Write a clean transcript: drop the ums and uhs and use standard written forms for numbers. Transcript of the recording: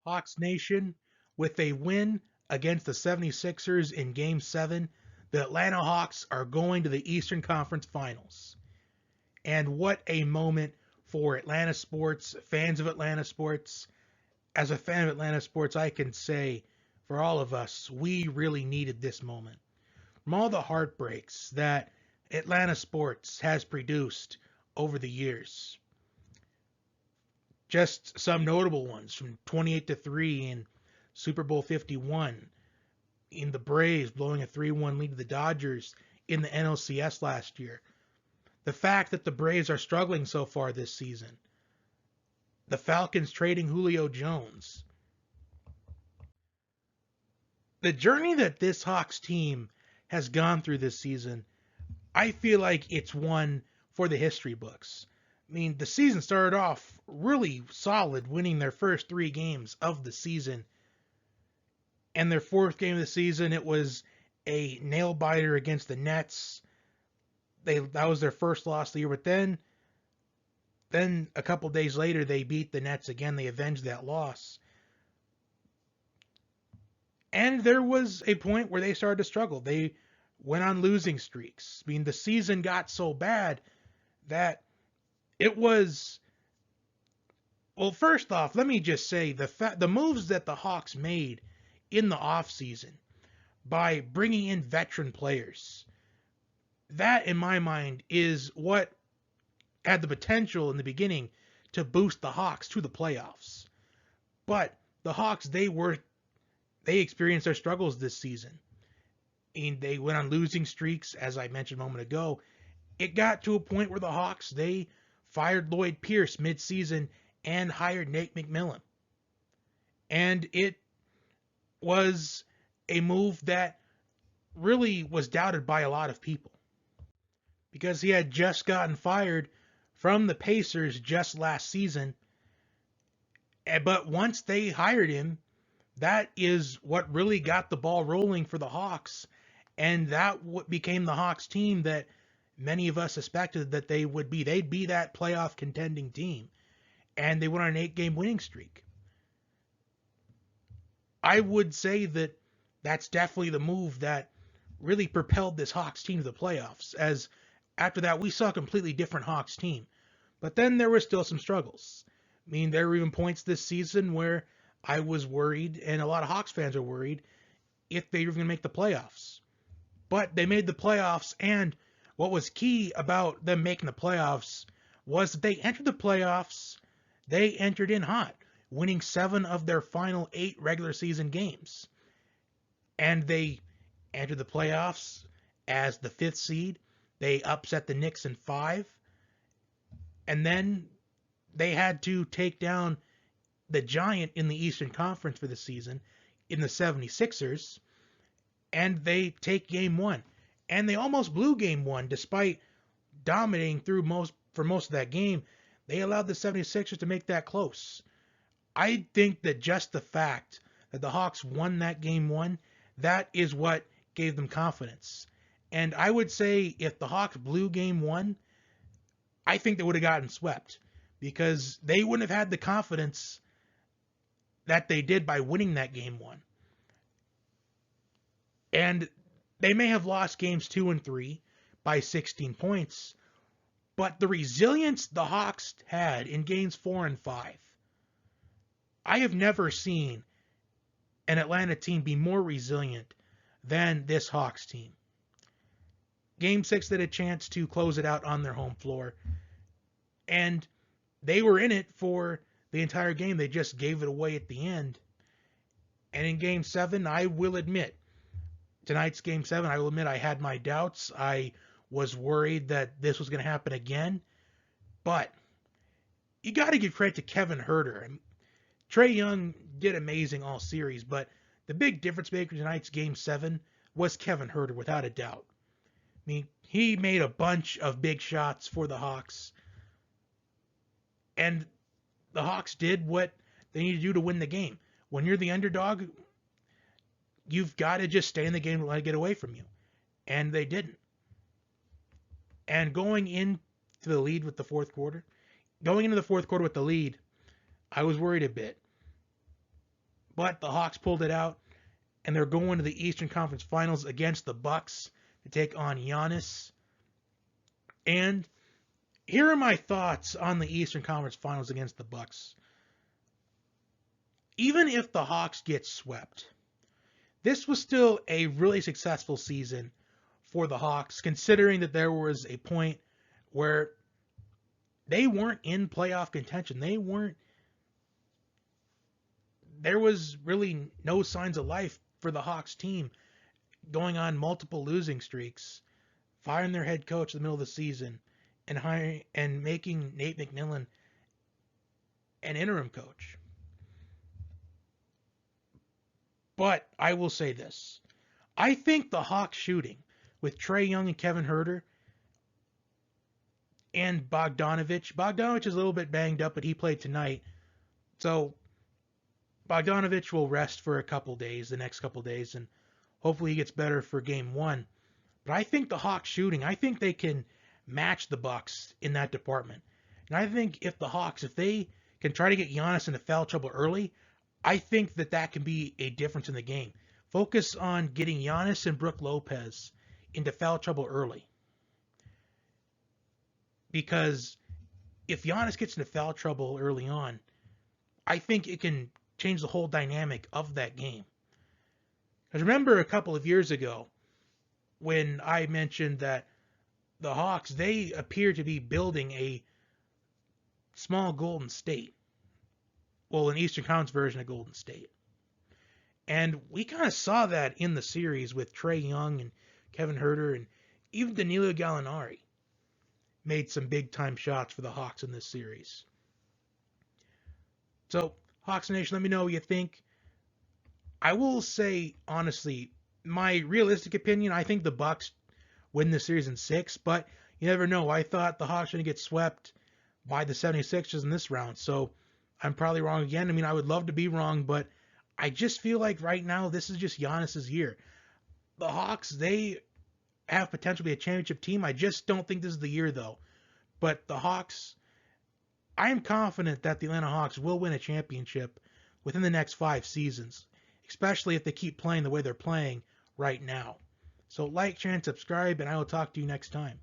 Hawks Nation, with a win against the 76ers in Game 7, the Atlanta Hawks are going to the Eastern Conference Finals. And what a moment for Atlanta sports, fans of Atlanta sports. As a fan of Atlanta sports, I can say for all of us, we really needed this moment. From all the heartbreaks that Atlanta sports has produced over the years, just some notable ones from 28-3 in Super Bowl 51, in the Braves blowing a 3-1 lead to the Dodgers in the NLCS last year. The fact that the Braves are struggling so far this season. The Falcons trading Julio Jones. The journey that this Hawks team has gone through this season, I feel like it's one for the history books. I mean, the season started off really solid, winning their first 3 games of the season. And their 4th game of the season, it was a nail biter against the Nets. That was their first loss of the year. But then a couple days later, they beat the Nets again. They avenged that loss. And there was a point where they started to struggle. They went on losing streaks. I mean, the season got so bad that it was... Well, first off, let me just say the moves that the Hawks made in the offseason by bringing in veteran players, that, in my mind, is what had the potential in the beginning to boost the Hawks to the playoffs. But the Hawks, they experienced their struggles this season. And they went on losing streaks, as I mentioned a moment ago. It got to a point where the Hawks, they fired Lloyd Pierce mid-season and hired Nate McMillan. And it was a move that really was doubted by a lot of people, because he had just gotten fired from the Pacers just last season. But once they hired him, that is what really got the ball rolling for the Hawks. And that became the Hawks team that many of us suspected that they would be. They'd be that playoff contending team. And they went on an 8-game winning streak. I would say that that's definitely the move that really propelled this Hawks team to the playoffs, as after that we saw a completely different Hawks team. But then there were still some struggles. I mean, there were even points this season where I was worried, and a lot of Hawks fans are worried, if they were going to make the playoffs. But they made the playoffs, and what was key about them making the playoffs was that they entered the playoffs, they entered in hot, winning 7 of their final 8 regular season games. And they entered the playoffs as the 5th seed. They upset the Knicks in 5. And then they had to take down the giant in the Eastern Conference for the season in the 76ers. And they take game 1. And they almost blew game 1 despite dominating for most of that game. They allowed the 76ers to make that close. I think that just the fact that the Hawks won that game 1, that is what gave them confidence. And I would say if the Hawks blew game 1, I think they would have gotten swept, because they wouldn't have had the confidence that they did by winning that game 1. And they may have lost games 2 and 3 by 16 points, but the resilience the Hawks had in games 4 and 5, I have never seen an Atlanta team be more resilient than this Hawks team. Game 6, they had a chance to close it out on their home floor, and they were in it for the entire game. They just gave it away at the end. And in Game 7, I will admit, tonight's Game 7, I will admit I had my doubts. I was worried that this was going to happen again. But you got to give credit to Kevin Huerter. Trae Young did amazing all series, but the big difference maker tonight's Game 7 was Kevin Huerter, without a doubt. I mean, he made a bunch of big shots for the Hawks, and the Hawks did what they need to do to win the game. When you're the underdog, you've got to just stay in the game and let it get away from you. And they didn't. And going into the lead with the fourth quarter, going into the fourth quarter with the lead, I was worried a bit. But the Hawks pulled it out, and they're going to the Eastern Conference Finals against the Bucks to take on Giannis. And here are my thoughts on the Eastern Conference Finals against the Bucks. Even if the Hawks get swept, this was still a really successful season for the Hawks, considering that there was a point where they weren't in playoff contention. There was really no signs of life for the Hawks team, going on multiple losing streaks, firing their head coach in the middle of the season, and making Nate McMillan an interim coach. But I will say this. I think the Hawks shooting with Trae Young and Kevin Huerter and Bogdanovich is a little bit banged up, but he played tonight. So Bogdanovich will rest for the next couple days, and hopefully he gets better for game 1. But I think the Hawks shooting, I think they can match the Bucks in that department. And I think if they can try to get Giannis into foul trouble early, I think that can be a difference in the game. Focus on getting Giannis and Brook Lopez into foul trouble early. Because if Giannis gets into foul trouble early on, I think it can change the whole dynamic of that game. Because remember a couple of years ago when I mentioned that the Hawks, they appear to be building a small Golden State. Well, an Eastern Conference version of Golden State. And we kind of saw that in the series with Trae Young and Kevin Huerter, and even Danilo Gallinari made some big-time shots for the Hawks in this series. So, Hawks Nation, let me know what you think. I will say, honestly, my realistic opinion, I think the Bucks win this series in 6, but you never know. I thought the Hawks were going to get swept by the 76ers in this round, so I'm probably wrong again. I mean, I would love to be wrong, but I just feel like right now this is just Giannis's year. The Hawks, they have potential to be a championship team. I just don't think this is the year, though. But the Hawks, I am confident that the Atlanta Hawks will win a championship within the next 5 seasons, especially if they keep playing the way they're playing right now. So like, share, and subscribe, and I will talk to you next time.